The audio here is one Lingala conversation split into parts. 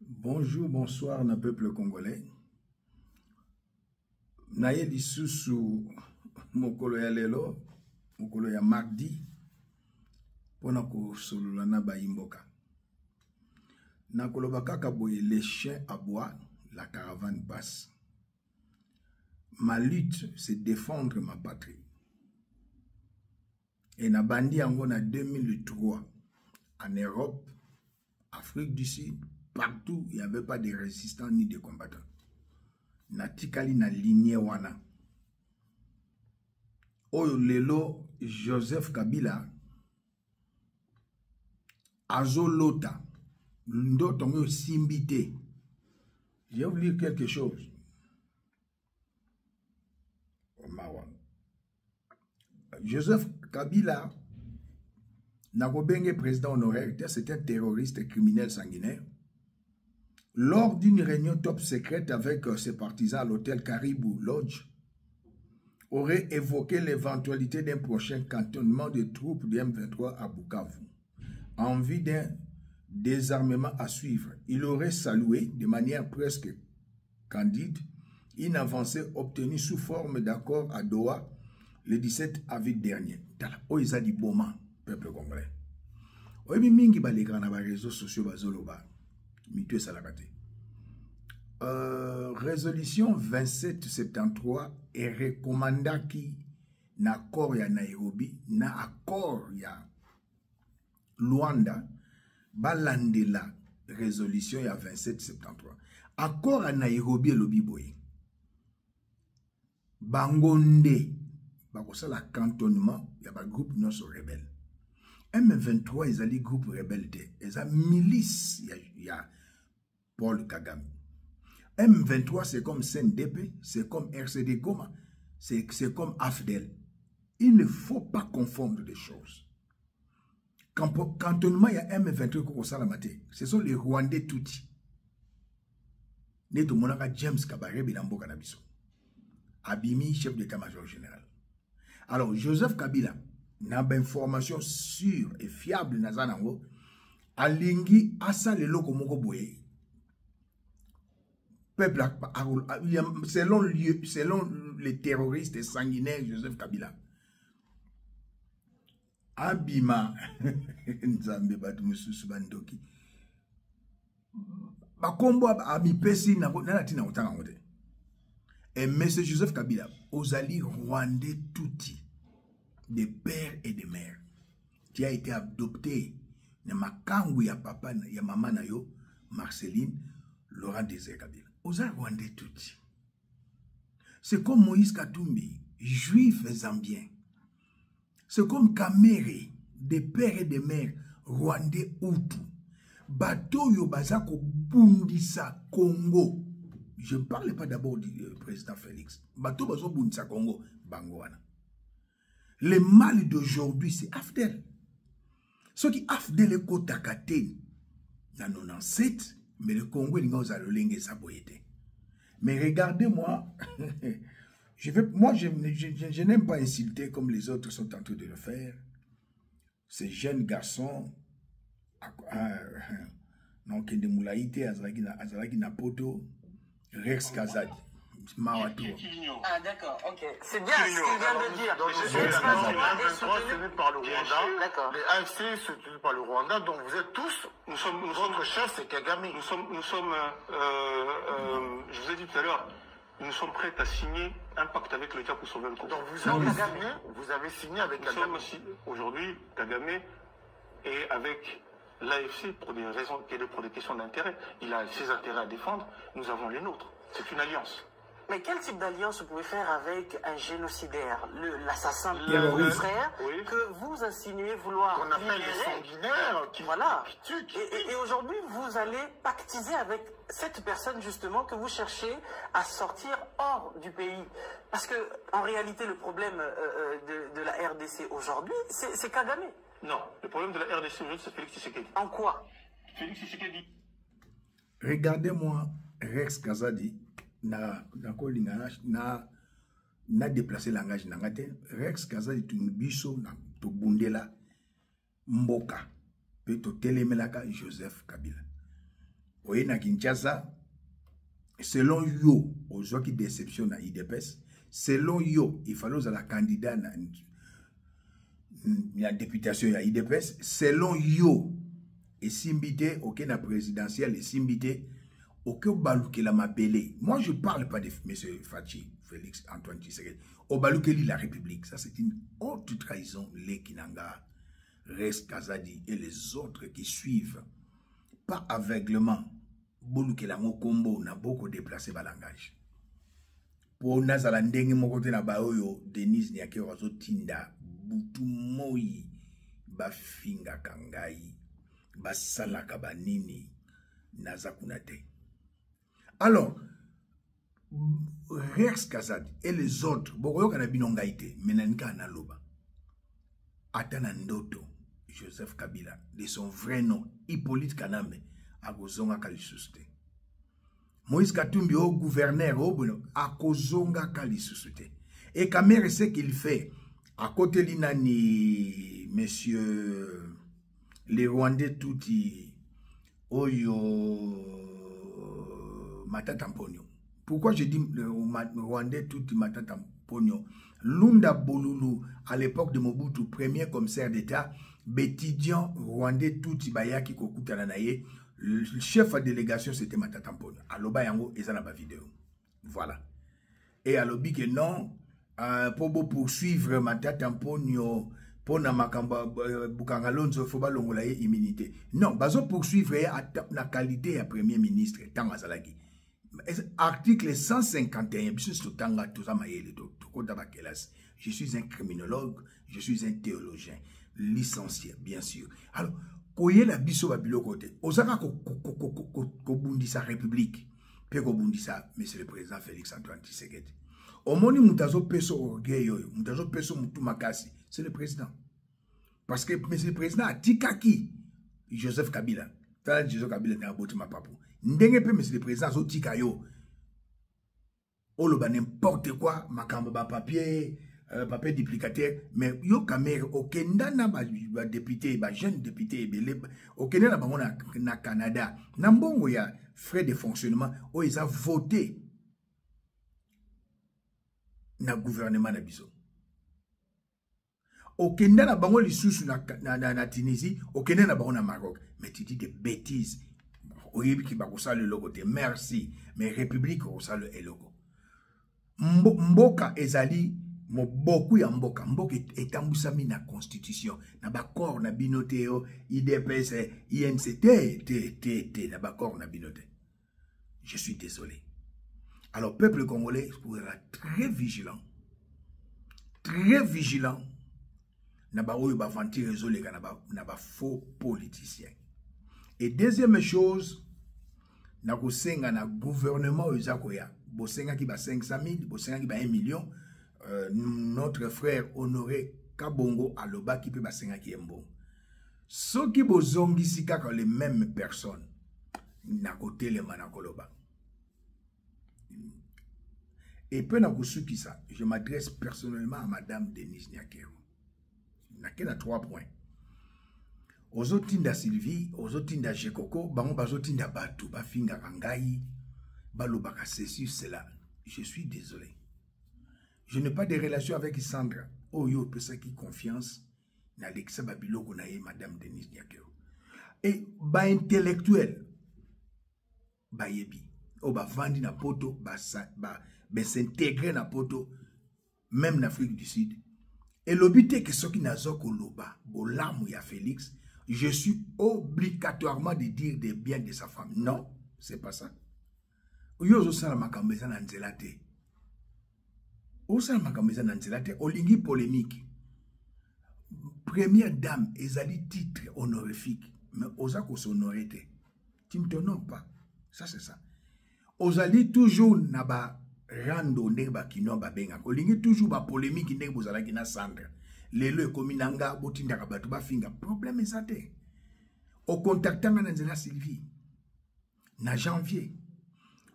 Bonjour, bonsoir, na peuple congolais. Naye lisusu mokolo ya lelo, mokolo ya mardi, pona ko solola na baimboka. Nakoloba kaka boye, les chiens aboient, la caravane passe. Ma lutte, c'est défendre ma patrie. Et na bandi yango na 2003, en Europe, Afrique du Sud, partout, il n'y avait pas de résistants ni de combattants. Natikali na lignée wana. Oyo lelo Joseph Kabila azolota ndotongo simbité. Je vais vous lire quelque chose. Joseph Kabila Nakobenge, président honoraire, c'était un terroriste et criminel sanguinaire. Lors d'une réunion top secrète avec ses partisans à l'hôtel Caribou Lodge, aurait évoqué l'éventualité d'un prochain cantonnement de troupes de M23 à Bukavu, en vue d'un désarmement à suivre. Il aurait salué de manière presque candide une avancée obtenue sous forme d'accord à Doha le 17 avril dernier. Oisa di Boma, peuple congolais. Oyebi mingi baleka na ba réseaux sociaux bazoloba. Mitwe salakate. Résolution 2773 est recommandaki na accord ya Nairobi, na accord ya Luanda, balandela résolution ya 2773. Accord à Nairobi elobi boye. Bangonde bakosala cantonnement ya ba groupe nyonso rebelle. M23 ezali groupe rebelle te, eza milice ya Paul Kagame. M23 c'est comme CNDP, c'est comme RCD Goma, c'est comme AFDEL. Il ne faut pas confondre les choses. Cantonnement ya M23 kokosala mate, ce sont les Rwandais touti. Neto monaka James Kabarebe bilamboka na biso. Abimi, chef d'état-major général. Alors, Joseph Kabila, n'a pas information sûre et fiable nazanango, alingi asa le loko moko boye. Peuple, selon les terroristes sanguinaires Joseph Kabila. Abima, Nzambe batu mususu bandoki. Bakombo abipesi na tina otanga ngote. Et M. Joseph Kabila, Ozali Rwandais touti, de père et de mère, qui a été adopté na makangu ya papa ya maman na yo, Marceline, Laurent Désiré Kabila. Ozali Rwandais touti. C'est comme Moïse Katumbi, juif zambien. C'est comme Kamere, de père et de mère, Rwandais Hutu. Bato yo bazako bundisa Congo. Je ne parle pas d'abord du président Félix. Bato bazo bundisa Congo, Bangoana. Le mal d'aujourd'hui, c'est Afdel. Ce qui Afdel est kotakate, dans 97, mais le Congo, il nous a le lingue saboyete. Mais regardez-moi, je n'aime pas insulter comme les autres sont en train de le faire. Ces jeunes garçons, donc, de Moulaïte, Azalagi Napoto, Rex Kazadi. Ah d'accord, ok. C'est bien ce qu'il vient de dire. Donc, M23 soutenu par le Rwanda. Les AFC soutenus par le Rwanda. Donc vous êtes tous, votre chef c'est Kagame. Je vous ai dit tout à l'heure, nous sommes prêts à signer un pacte avec l'État pour sauver le Congo. Donc vous avez signé avec Kagame. Aujourd'hui, Kagame est avec l'AFC pour des raisons, pour des questions d'intérêt. Il a ses intérêts à défendre, nous avons les nôtres. C'est une alliance. Mais quel type d'alliance vous pouvez faire avec un génocidaire, l'assassin de vos frères, que vous insinuez vouloir qu'on appelle les sanguinaires, qui tuent. Et aujourd'hui, vous allez pactiser avec cette personne justement que vous cherchez à sortir hors du pays. Parce que en réalité, le problème de la RDC aujourd'hui, c'est Kagame. Non, le problème de la RDC aujourd'hui, c'est Félix Tshisekedi. En quoi? Félix Tshisekedi. Regardez-moi Rex Kazadi. Na déplacé langage nangate Rex Kazadi tunubiso na to bundela mboka pe to telemelaka Joseph Kabila. oye na Kinshasa, selon yo, aux gens qui déceptionnent à IDPS, selon yo, il fallait la candidat na la députation à IDPS, selon yo, et simbité, ok, na présidentielle, et simbité, ok, balouke la mabélé. Moi, je ne parle pas de M. Fachi, Félix Antoine Tshisekedi. Au balouke la République, ça c'est une haute trahison, les Kinanga, Res Kazadi et les autres qui suivent, pas aveuglement, balouke la Mokombo, n'a beaucoup déplacé le langage. Pour Nazala Ndenge Mokote na Baoyo, Denise Niake Wazo Tinda, Butumoi, Bafinga Kangai, Basalaka Banini, Nazakunate. Alors, Rex Kazadi et les autres, Bokoyo Kanabinongaite, Menanika Analoba, Atanandoto, Joseph Kabila, de son vrai nom, Hippolyte Kanambe, Agozonga Kalisuste. Moïse Katumbi, au gouverneur, Akozonga Kalisuste. Et Kamere, ce qu'il fait, à côté de l'inani, monsieur, les Rwandais touti, Oyo, Matatampogno. Pourquoi je dis le Rwandais touti Matatampogno? Lunda Bolulu, à l'époque de Mobutu, premier commissaire d'État, Bétidian Rwandais touti Bayaki Kokutananaye, le chef de délégation, c'était Matatampogno. Aloba yango, et ça n'a pas vidéo. Voilà. Et alobi que non, pour poursuivre Matatampogno, pour na makamba Bukangalonzo, faut pas l'ongolaye immunité. Non, bazo poursuivre la qualité à premier ministre, Tanga Zalagi. Article 151, je suis un criminologue, je suis un théologien, licencié, bien sûr. Alors, koye la biso babilo côté, osaka ko bundi sa république, pe ko bundi sa monsieur le président Félix Antoine Tshisekedi. Omoni mutazo peso orgueil yoyo, mutazo peso mutu makasi, c'est le président. Parce que monsieur le président a tikaki Joseph Kabila. Tant Joseph Kabila n'a pas ma papu. Ndenge pe monsieur le président zo tikayo. Oloba n'importe quoi, makamba ba papier, papier duplicateur, mais yo kamere okenda na ba député, ba jeune député belé, okenda na bango na Canada. Na mbongo ya frais de fonctionnement, o ils a voté na gouvernement na biso. Okenda na bango lisusu na Tunisie, okenda na bango na Maroc. Mais tu dis des bêtises. Oyebi ki bakosa le logo te. Merci. Mais République okosa le logo. Mboka ezali mo boku ya mboka. Mboka etambusami na constitution. Na bakor na binote yo, IDPS, INCT, na bakor na binote. Je suis désolé. Alors, peuple congolais, il être très vigilant. Très vigilant. Naba oyo ba vanti réseau les gars naba faux politiciens. Et deuxième chose, na kosenga na gouvernement ozakoya, bosenga ki ba 500 000, bosenga ki ba 1 million, notre frère Honoré Kabongo aloba ki pe ba senga ki embo. Ceux qui bozongi sika quand les mêmes personnes na côté les manakoloba. Et peu na kosuki ça, je m'adresse personnellement à madame Denise Niakero. Il y a 3 points. Aux autres Sylvie, aux autres Jekoko, aux autres Batu, Bafinga Kangai, Balobaka, ceci, cela. Je suis désolé. Je n'ai pas de relation avec Sandra. Oh yo, peut ça qui confiance. N'Alexa Babilo Gonaye, madame Denise Niakero. Et, intellectuel, yebi. Oh, vandi na poto, s'intégrer na poto, même en Afrique du Sud. Et l'obité que ce qui n'a pas koloba, bolamou ya Félix, je suis obligatoirement de dire des biens de sa femme. Non, c'est pas ça. Yo sala makambeza na nzelate. O sala makambeza na nzelate, olingi polémique. Première dame, ezali titre honorifique, mais osako sonorité. Tu ne t'honores pas. Ça c'est ça. Ozali toujours naba rando ndeba kino babenga kolingi toujours ba polémique ndenge bozalaki na Sandra lelo ekominanga botindaka batu bafinga problème ezate o contactanga na nzela Sylvie na janvier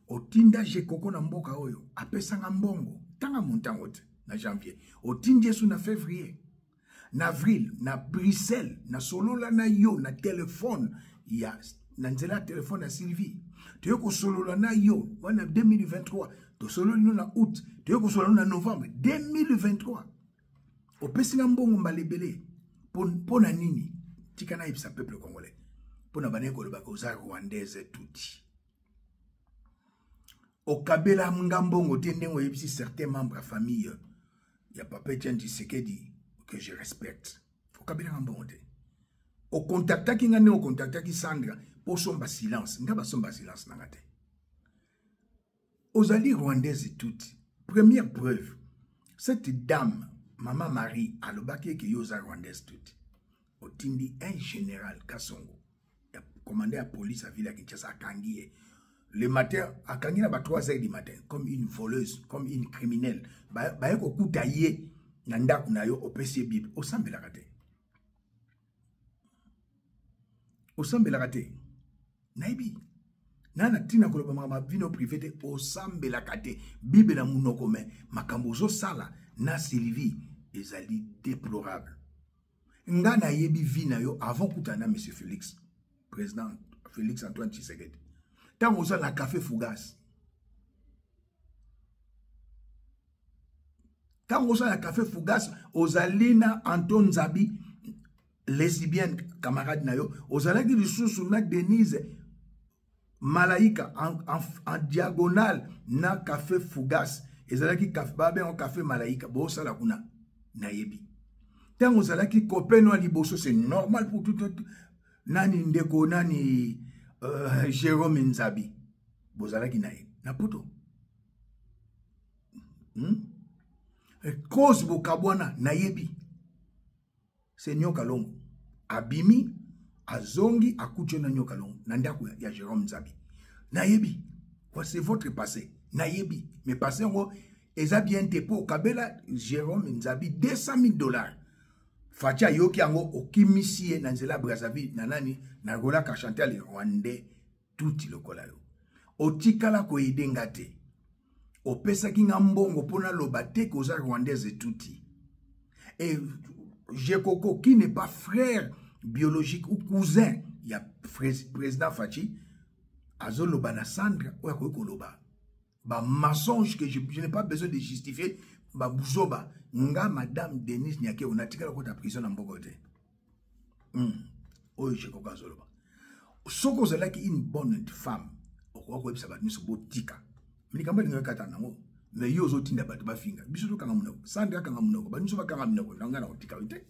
otinda Jekoko na mboka oyo apesanga mbongo tanga montango te na janvier otindi sou na février na avril na Bruxelles na solola na yo na téléphone ya nanzela téléphone à Sylvie. Tu es solo na yo, en 2023. Tu solo na août, tu es solo na novembre 2023. Au pesina mbongo mbalebele pour na nini tikana ipsa peuple congolais. Pour na baneko le bakoza rwandaise touti. Au kabela ngambongo tendengo yebisi certains membres de famille. Il y a papa Etienne Tshisekedi que je respecte. Au kabela ngambongo te. Au contacta ki ngane au contacta ki Sandra pour somba silence. Ngaba somba silence nangate. Aux alliés rwandaises toutes. Première preuve. Cette dame, Maman Marie, a le baquet qui yosa rwandaise toutes. Au tindi un général Kassongo. Il a commandé la police à Villa Kinshasa à Kangié. Le matin, à Kangié, à 3 h du matin, comme une voleuse, comme une criminelle. Bah, ko kutaye, nanda kunayo, au PC Bible, au sambe la raté. Au sambe la raté. Naibi. Nana tina koloba mama vino privé au sambe la raté. Bible na munoko me. Makambozo sala, na Sylvie, ezali déplorable. Ngana yebi vina yo avant kutana M. Félix, président Félix Antoine Tshisekedi. Tant qu'on a café Fougas. Tant qu'on a café Fougas, aux Alina Anton Zabi, lesbienne camarade nayo, aux Alaki du sous-sunak Denise Malaika en diagonale na café Fougas. Et Alaki café babé en café Malaika. Bo sala kuna nayebi. Tant qu'on a qui copain no liboso, c'est normal pour tout nani ndeko nani Jérôme Nzabi. Bozalaki nae. Na poto. Cause bokabwana nayebi. C'est Nyoka Longo. Abimi, azongi, akucho na Nyoka Longo. Nandaku ya Jérôme Nzabi. Nayebi. C'est votre passé. Nayebi. Mais passé, eza bien tepo. Kabela Jérôme Nzabi, $200,000. Fatia yoki ango okimisie nanzela Brazzaville nanani na gola ka chanter le rwandais tout le kolayo. Otikala ko idengate. Opesa ki ngambongo pona lobate ko za rwandaise touti. Et Jekoko qui n'est pas frère biologique ou cousin, il y a président Fachi azolo bana Sandra ou ko loba. Ba mensonge que je n'ai pas besoin de justifier. Babuzoba nga madame Denise Nyake onatikala ko ta prison na mbokote. Oyo Jekoko azoloba. Soko zalaki une bonne femme. Okwa ko ebisa ba miso botika. Milikamba linga kata nango. Mais yo zo tinda batu ba finga. Biso to kanga munoko. Sandra kanga munoko. Ba miso ba kanga munoko. Nanga na otika wite.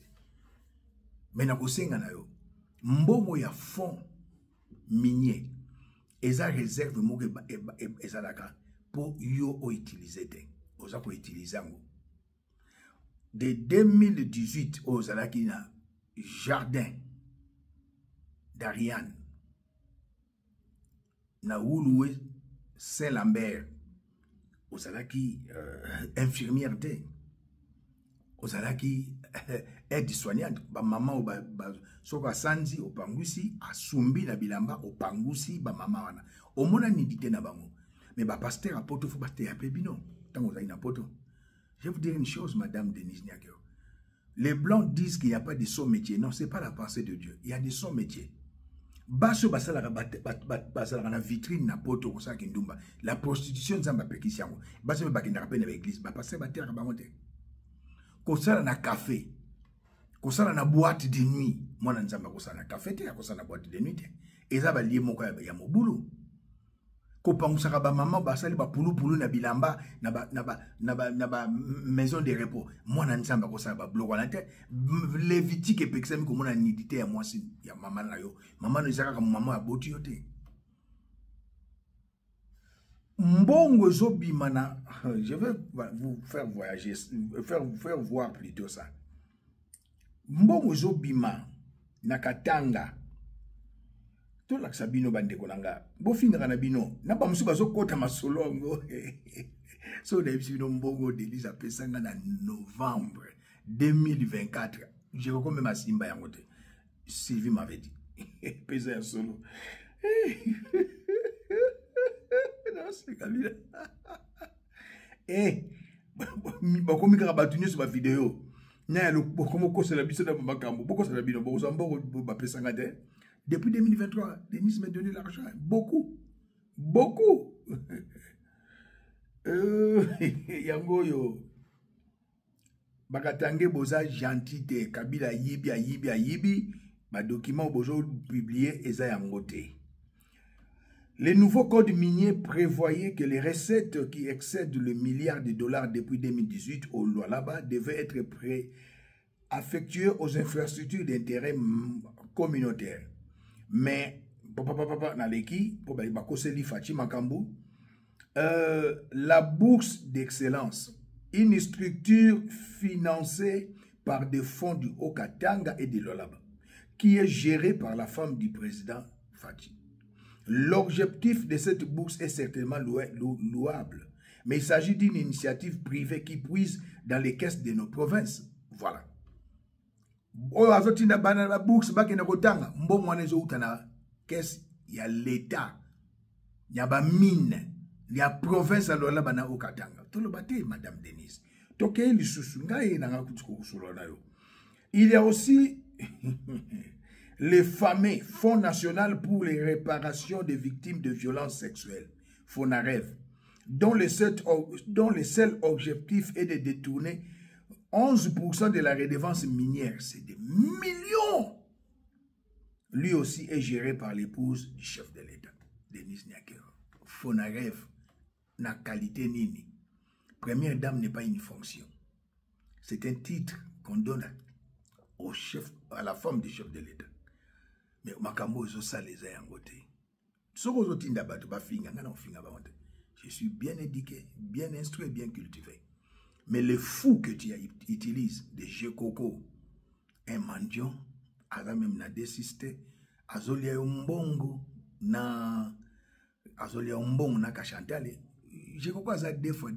Mais na ko senga na yo. Mbongo ya fond minier. Eza réserve moko ezalaka pour yo o utiliser te. Oza ko utiliser ngo. De 2018 aux Alakina Jardin d'Ariane na Wouloué Saint-Lambert aux Alaki infirmière te aux Alaki aide-soignante ba maman ou ba soka sanzi opangusi asumbi na bilamba opangusi ba mama wana omona nidité na bango mais ba pasteur a poto fo ba te apebino tango za ina poto. Je vais vous dire une chose, Madame Denise Nyakeo. Les Blancs disent qu'il n'y a pas de son métier. Non, ce n'est pas la pensée de Dieu. Il y a de son métier. Baso basala na vitrine na poto ko sa kindumba. La prostitution nzamba pekisiango. Baso bakenda kapena ba église. Ba passer ba terre ba monte. Ko sala na café. Ko sala na boîte de nuit. Mwana nzamba ko sala na café te, ko sala na boîte de nuit te. Eza ba lié moko ya mobulu. Ko pangusaka ba maman basali ba pulu na bilamba na ba maison de repos. Mwana nzamba ko sala ba bloko na te. Lévitique epexami ko mona nidité ya mwasi ya maman na yo. Maman no zaka maman aboti yo te. Mbongo zobimana, je vais vous faire voyager, faire voir plutôt ça. Mbongo zobima na Katanga. To la sabino bande kolanga. Bo finga na bino, na ba musu bazo kota masolongo. So na bino mbongo Denise apesanga na novembre 2024. Je vais comme ma simba yango te. Sylvie m'avait dit. Pesa ya solo. Non, c'est Kabila. Bakomi kaka batuni sur ma vidéo. Nya lo komo ko la biso na makambo. Boko sala bino bo zamba ba pesanga te. Depuis 2023, Denise m'a donné l'argent. Beaucoup. Beaucoup. Yangoyo. Bakatange boza gentité. Kabila yibi. Ma document bozo publié eza yangote. Les nouveaux codes miniers prévoyaient que les recettes qui excèdent le milliard de dollars depuis 2018 au Lualaba devaient être affectuées aux infrastructures d'intérêt communautaire. Mais, la bourse d'excellence, une structure financée par des fonds du Haut-Katanga et de Lualaba, qui est gérée par la femme du président Fachi. L'objectif de cette bourse est certainement louable, mais il s'agit d'une initiative privée qui puise dans les caisses de nos provinces. Voilà. La bourse, caisse, il y a l'État, il y a la mine, il y a la province au Katanga. Tout le bâti, Madame Denise. Il y a aussi le fameux Fonds national pour les réparations des victimes de violences sexuelles, FONAREV, dont le seul objectif est de détourner 11% de la redevance minière. C'est des millions. Lui aussi est géré par l'épouse du chef de l'État, Denise Nyakero. FONAREV, na qualité nini. Première dame n'est pas une fonction. C'est un titre qu'on donne au chef, à la femme du chef de l'État. Mais makambo ça les a yangote. Je suis bien éduqué, bien instruit, bien cultivé. Mais le fou que tu utilises de Jekoko, un mendiant, aza même na désisté, azolia umbongo na kachantale. Jekoko aza deux fois.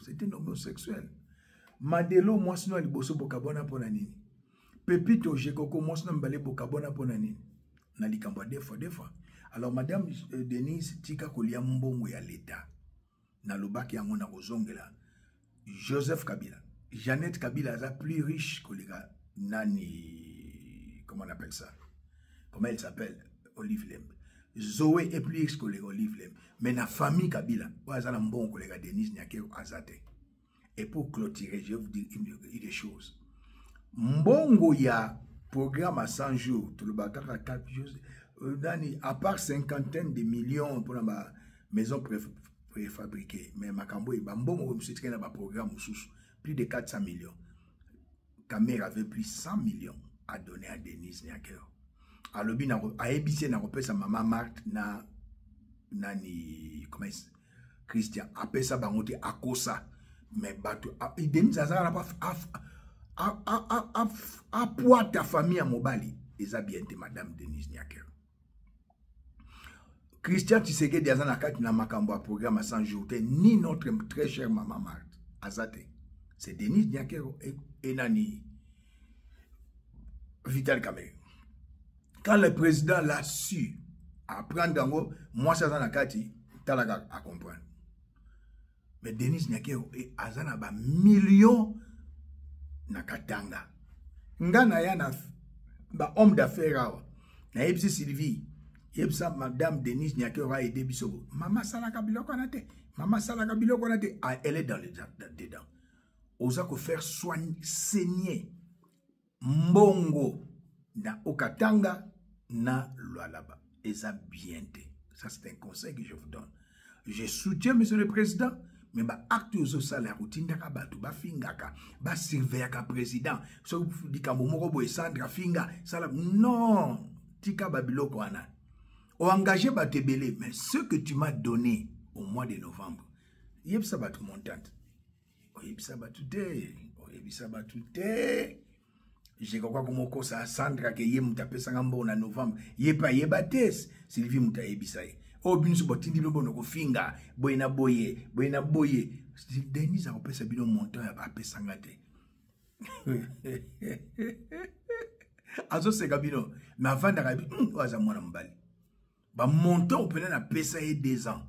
C'est un homosexuel. Madelo moi sinon aliboso bokabona pona nini. Pepito Jekoko moi sinon mbale bokabona pona nini. Nalikamba deux fois. Alors Madame Denise tika kolia mbongo ya l'État. Na lobaki yango na kozongela. Joseph Kabila. Jeannette Kabila est plus riche que les gars. Nani. Comment on appelle ça? Comment elle s'appelle? Olive Lem. Zoé est plus riche que les Olive Lem. Mais la famille Kabila, ouais, ça bon que les gars Denise Nyakero Azate. Et pour clôturer, je vais vous dire une chose. Mbongo ya programme à 100 jours, tout le bakaka 4 jours. À part cinquantaine de millions pour la maison préfabriquée, mais Makambo et Bambongo, c'est un programme plus de 400 millions. Kamer avait pris 100 millions à donner à Denise Nyakero. Alors, à ABC, n'a pas sa maman Marthe, nani, comment est-ce? Christian, après ça, bangote à Kosa. Mais bateau, Denise Azara a poids ta famille à Mobali. Ils ont bien été Madame Denise Nyakero. Christian Tshisekedi Azana Kat na makambo à programme à 100 jours, ni notre très chère maman Marthe Azate. C'est Denise Nyakero et Nani Vital Kamerhe. Quand le président l'a su, apprendre d'ango, moi ça Azana Kati, talaga à comprendre. Mais Denise Nyakero et Azana ba millions na Katanga. Ngana yana ba homme d'affaires na Epsi Sylvie. Yebsa Madame Denise Nyakero a aidé Bisogo. Maman Salaka Biloko Nate. Maman Salaka Biloko Nate. Elle est dedans. Osako faire soigner, saigner. Mbongo. Na Okatanga. Na Lualaba. Et ça bien. Ça c'est un conseil que je vous donne. Je soutiens Monsieur le Président. Mais ba acte aux salaires routine d'aka batu ba fingaka ba surveiller ka président. So di kamomoko boy Sandra finga. Non. Tika babiloko ana. Engagé Batebele, mais ce que tu m'as donné au mois de novembre, yebsa batu montante. Yebsa batute. J'ai quoi comme on ça Sandra que yé muta pesa ngambo na novembre. Yeba tes Sylvie muta yebisa. O binsu botindi lobo no finga boyena boye. Denise a pesa bino montant ya ba pesa ngate. Azo se gabino, mais avant d'arriver, oaza mwana mbali. Ba montant au na pesa et 2 ans.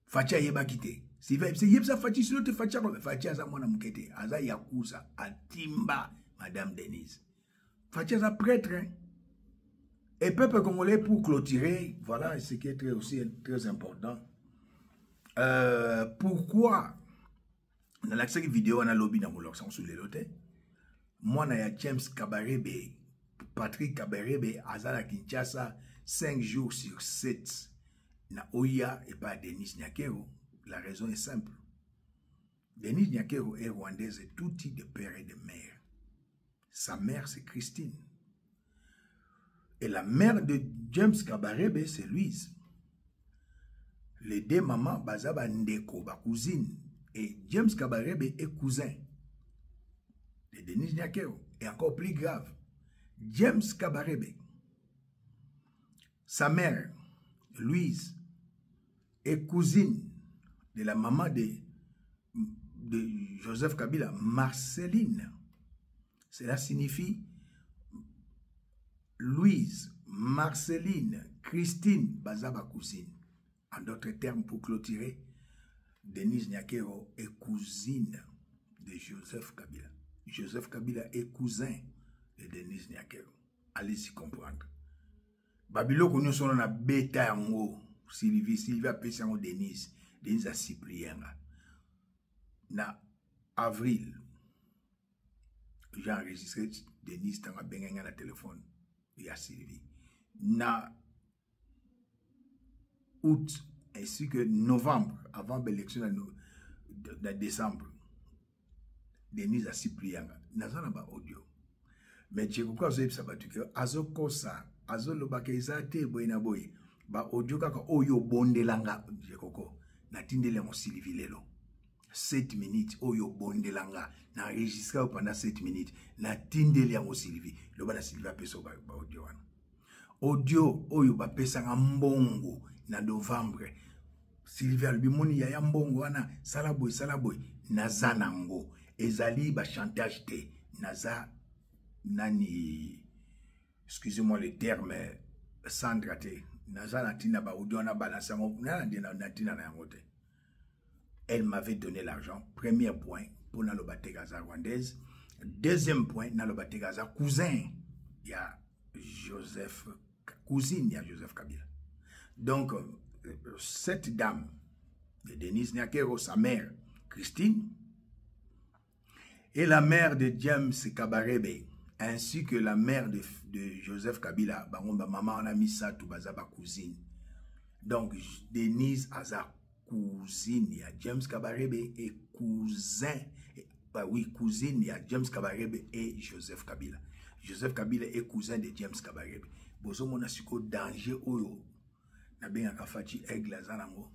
Fatia yeba kite. Si yebsa Fatia sino te Fatia ko Fatia za mwana mukete. Aza yakuza atimba Madame Denise. Fatia za prêtre. Hein? Et peuple congolais, pour clôturer, voilà ce qui est aussi très important. Pourquoi dans la vidéo, on a lobby dans mon sous les lotés. Moi, il y a James Kabarebe, Patrick Kabarebe, Azala Kinshasa, 5 jours sur 7. Na Oya et pas Denis Nyakero. La raison est simple. Denis Nyakero est rwandaise et tout type de père et de mère. Sa mère, c'est Christine. Et la mère de James Kabarebe, c'est Louise. Les deux mamans, Bazaba Ndeko, ba cousine. Et James Kabarebe est cousin de Denis Nyakero. Et encore plus grave, James Kabarebe, sa mère, Louise, est cousine de la maman de Joseph Kabila, Marceline. Cela signifie Louise, Marceline, Christine, Bazaba cousine. En d'autres termes, pour clôturer, Denis Nyakero est cousine de Joseph Kabila. Joseph Kabila est cousin de Denis Nyakero. Allez-y comprendre. Babilo nous sommes na bêta yango. Sylvie a payé yango Denis a Cyprien. Na avril, j'ai enregistré Denis dans ma benga na téléphone. Il y a Sylvie. Na août ainsi que novembre, avant l'élection de décembre, Denis a Cyprien. Nazana ba audio. Mais je crois que ça va que azo kosa, azo lobaka izate boyina boy. Ba audio kaka oyo bondelanga je koko. Na tindele mo Sylvie lelo. 7 minutes oyo bondelanga na enregistré pendant 7 minutes na tindele mo Sylvie. Loba na Sylvie apeso ba audio wana. Audio oyo ba pesa mbongo na novembre. Sylvie albimoni ya mbongo wana salaboy naza nango ezali ba chantage te naza nani, excusez-moi le terme, Sandra te naza natina ba audio na balance natina na yango te. Elle m'avait donné l'argent. Premier point pour Nalobate Gaza rwandaise. Deuxième point, Nalobate Gaza cousin. Il y a Joseph, cousine, il y a Joseph Kabila. Donc, cette dame de Denis Nyakero, sa mère, Christine, et la mère de James Kabarebe, ainsi que la mère de Joseph Kabila, maman on a mis ça tout bazaba cousine. Donc, Denis Aza cousine, il y a James Kabarebe et cousin, cousine, il y a James Kabarebe et Joseph Kabila. Joseph Kabila est cousin de James Kabarebe. Bozo mona siko danger oyo na benga kafati aigle azanango.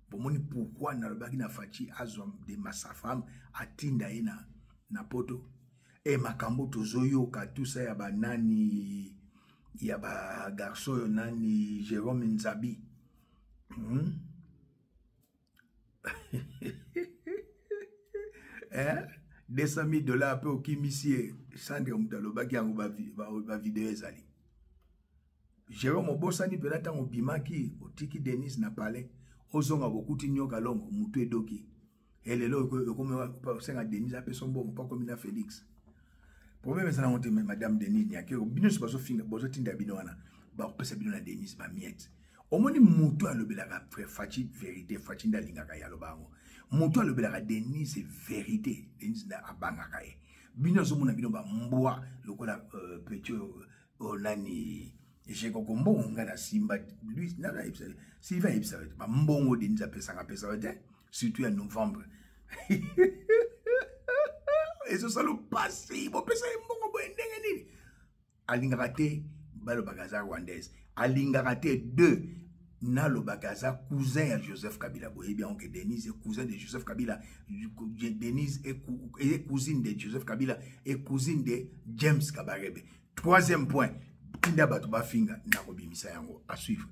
Bomoni pourquoi na lobaki na fati azom de sa femme atinda ina na poto e makambo tozoyo ka tout ça ya ba nani ya ba garçon nani Jérôme Nzabi. $200,000 peu au kimisier Sandra Moutalobaki en ba vidéo ezali. Jérôme Obosani peut-être en bimaki otiki Denis na palais ozonga bokuti nyoka longo mutu edoki elelo comme senga Denis a son bon pas comme na Félix. Problème ça na madame Denis Nyakero bino se baso finga bozo tinda bino wana ba pesa bino na Denis ba miette. Omoni mutu alobelaka fachi vérité fachi ndalingaka ya lobango. Mutu alobelaka Denis c'est vérité Denis na abangaka e. Bino zo mona bino ba mbwa lokola petio onani j'ai compris on a Simba lui nana s'il va ça va mbongo Denis a pesa surtout en novembre et ce ça le passé bon pesa mbongo bo ndenge nini alingakate balo bagaza rwandaise alingakate 2 Nalo Bagaza, cousin à Joseph Kabila. Vous voyez bien que Denis est cousin de Joseph Kabila. Denis est cousine de Joseph Kabila et cousine de James Kabarebe. Troisième point, Kinda Batuba Finga, Narobi Misayango. À suivre.